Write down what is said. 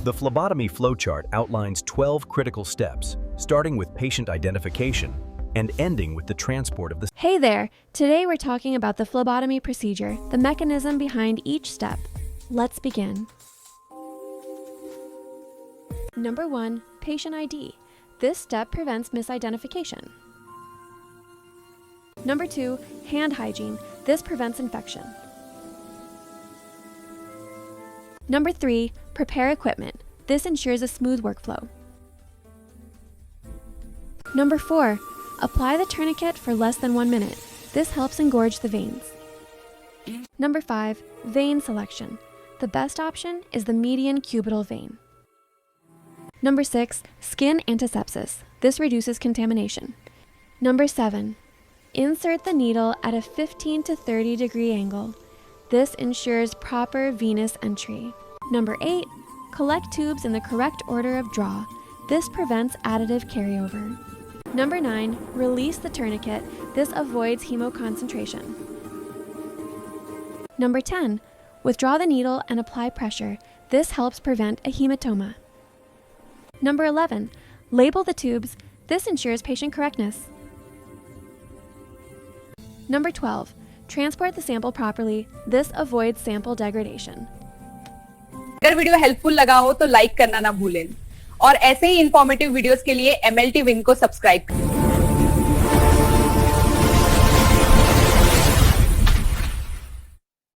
The phlebotomy flowchart outlines 12 critical steps, starting with patient identification and ending with the transport of the. Hey there! Today we're talking about the phlebotomy procedure, the mechanism behind each step. Let's begin. Number 1. Patient ID. This step prevents misidentification. Number 2. Hand hygiene. This prevents infection. Number 3. Prepare equipment. This ensures a smooth workflow. Number 4. Apply the tourniquet for less than 1 minute. This helps engorge the veins. Number 5. Vein selection. The best option is the median cubital vein. Number 6. Skin antisepsis. This reduces contamination. Number 7. Insert the needle at a 15 to 30 degree angle. This ensures proper venous entry. Number 8. Collect tubes in the correct order of draw. This prevents additive carryover. Number 9. Release the tourniquet. This avoids hemoconcentration. Number 10. Withdraw the needle and apply pressure. This helps prevent a hematoma. Number 11. Label the tubes. This ensures patient correctness. Number 12. Transport the sample properly. This avoids sample degradation. अगर video helpful लगा हो तो like करना ना भूलें और ऐसे ही informative videos के लिए MLT विंग को सब्सक्राइब करें।